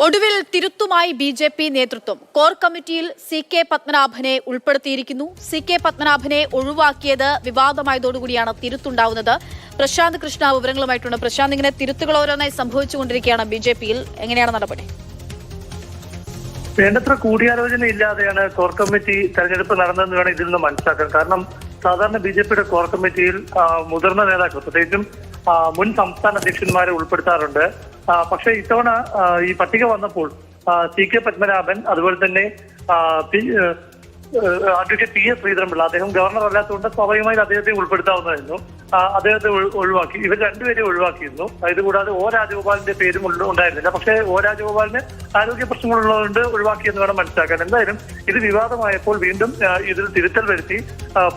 ഒടുവിൽ തിരുത്തുമായി ബി.ജെ.പി. നേതൃത്വം കോർ കമ്മിറ്റിയിൽ സി.കെ. പത്മനാഭനെ ഉൾപ്പെടുത്തിയിരിക്കുന്നു. സി.കെ. പത്മനാഭനെ ഒഴിവാക്കിയത് വിവാദമായതോടുകൂടിയാണ് തിരുത്തുണ്ടാവുന്നത്. പ്രശാന്ത് കൃഷ്ണ വിവരങ്ങളുമായിട്ടുണ്ട്. പ്രശാന്ത്, ഇങ്ങനെ തിരുത്തുകൾ ഓരോന്നായി സംഭവിച്ചുകൊണ്ടിരിക്കുകയാണ് ബി.ജെ.പിയിൽ. എങ്ങനെയാണ് നടപടി? വേണ്ടത്ര കൂടിയാലോചന ഇല്ലാതെയാണ് കോർ കമ്മിറ്റി തെരഞ്ഞെടുപ്പ് നടന്നതെന്ന് വേണം ഇതിൽ നിന്ന് മനസ്സിലാക്കാൻ. കാരണം സാധാരണ ബി.ജെ.പിയുടെ കോർ കമ്മിറ്റിയിൽ മുതിർന്ന നേതാക്കൾ, പ്രത്യേകിച്ചും മുൻ സംസ്ഥാന അധ്യക്ഷന്മാരെ ഉൾപ്പെടുത്താറുണ്ട്. പക്ഷേ ഇത്തവണ ഈ പട്ടിക വന്നപ്പോൾ സി.കെ. പത്മനാഭൻ, അതുപോലെ തന്നെ അഡ്വക്കേറ്റ് പി.എസ്. ശ്രീധരൻപിള്ള, അദ്ദേഹം ഗവർണർ അല്ലാത്തതുകൊണ്ട് സ്വാഭാവികമായി അദ്ദേഹത്തെ ഉൾപ്പെടുത്താവുന്നതായിരുന്നു. അദ്ദേഹത്തെ ഒഴിവാക്കി. ഇവർ രണ്ടുപേരെ ഒഴിവാക്കിയിരുന്നു. ഇതുകൂടാതെ ഒ രാജഗോപാലിന്റെ പേരും ഉണ്ടായിരുന്നില്ല. പക്ഷേ ഒ രാജഗോപാലിന് ആരോഗ്യ പ്രശ്നങ്ങളുള്ളതുകൊണ്ട് ഒഴിവാക്കിയെന്ന് വേണം മനസ്സിലാക്കാൻ. എന്തായാലും ഇത് വിവാദമായപ്പോൾ വീണ്ടും ഇതിൽ തിരുത്തൽ വരുത്തി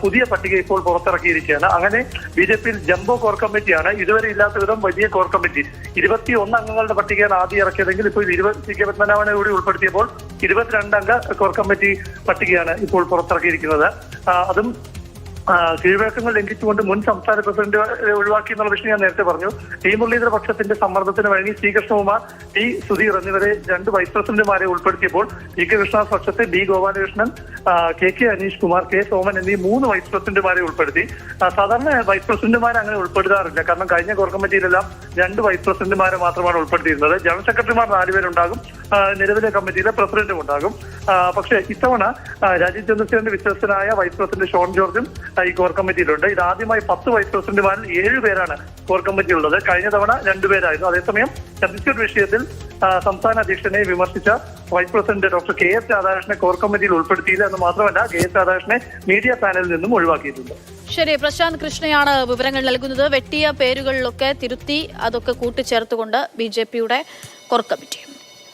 പുതിയ പട്ടിക ഇപ്പോൾ പുറത്തിറക്കിയിരിക്കുകയാണ്. അങ്ങനെ ബി.ജെ.പിയിൽ ജംബോ കോർ കമ്മിറ്റിയാണ്. ഇതുവരെ ഇല്ലാത്ത വിധം വലിയ കോർ കമ്മിറ്റി. 21 അംഗങ്ങളുടെ പട്ടികയാണ് ആദ്യം ഇറക്കിയതെങ്കിൽ ഇപ്പോൾ സി.കെ. പത്മനാഭനെ കൂടി ഉൾപ്പെടുത്തിയപ്പോൾ 22 അംഗ കോർ കമ്മിറ്റി പട്ടികയാണ് ഇപ്പോൾ പുറത്തിറക്കിയിരിക്കുന്നത്. അതും കീഴ്വഴക്കങ്ങൾ ലംഘിച്ചുകൊണ്ട് മുൻ സംസ്ഥാന പ്രസിഡന്റ് ഒഴിവാക്കി എന്നുള്ള വിഷയം ഞാൻ നേരത്തെ പറഞ്ഞു. ടി മുരളീധര പക്ഷത്തിന്റെ സമ്മർദ്ദത്തിന് വഴങ്ങി സി കൃഷ്ണകുമാർ, ടി സുധീർ എന്നിവരെ 2 വൈസ് പ്രസിഡന്റുമാരെ ഉൾപ്പെടുത്തിയപ്പോൾ പി കെ കൃഷ്ണദാസ് പക്ഷത്തെ B Gopalakrishnan, K Aneesh Kumar, K Soman എന്നീ 3 വൈസ് പ്രസിഡന്റുമാരെ ഉൾപ്പെടുത്തി. സാധാരണ വൈസ് പ്രസിഡന്റുമാരെ അങ്ങനെ ഉൾപ്പെടുത്താറില്ല. കാരണം കഴിഞ്ഞ കോർ കമ്മിറ്റിയിലെല്ലാം 2 വൈസ് പ്രസിഡന്റുമാരെ മാത്രമാണ് ഉൾപ്പെടുത്തിയിരുന്നത്. ജനറൽ സെക്രട്ടറിമാർ 4 പേരുണ്ടാകും, നിലവിലെ കമ്മിറ്റിയിലെ പ്രസിഡന്റും ഉണ്ടാകും. പക്ഷേ ഇത്തവണ രാജീവ് ചന്ദ്രശേഖരന്റെ വിശ്വസ്തനായ വൈസ് പ്രസിഡന്റ് ഷോൺ ജോർജും ഈ കോർ കമ്മിറ്റിയിലുണ്ട്. ഇതാദ്യമായി 10 വൈസ് പ്രസിഡന്റുമാരിൽ 7 പേരാണ് കോർ കമ്മിറ്റിയിലുള്ളത്. കഴിഞ്ഞ തവണ 2 പേരായിരുന്നു. അതേസമയം ഛത്തീസ്ഗഡ് വിഷയത്തിൽ സംസ്ഥാന അധ്യക്ഷനെ വിമർശിച്ച vice president doctor K S രാധാകൃഷ്ണനെ കോർ കമ്മിറ്റിയിൽ ഉൾപ്പെടുത്തിയില്ല എന്ന് മാത്രമല്ല, കെ എസ് രാധാകൃഷ്ണനെ മീഡിയ പാനലിൽ നിന്നും ഒഴിവാക്കിയിട്ടുണ്ട്. ശരി, പ്രശാന്ത് കൃഷ്ണയാണ് വിവരങ്ങൾ നൽകുന്നത്. വെട്ടിയ പേരുകളിലൊക്കെ തിരുത്തി അതൊക്കെ കൂട്ടിച്ചേർത്തുകൊണ്ട് ബി.ജെ.പിയുടെ കോർ കമ്മിറ്റി.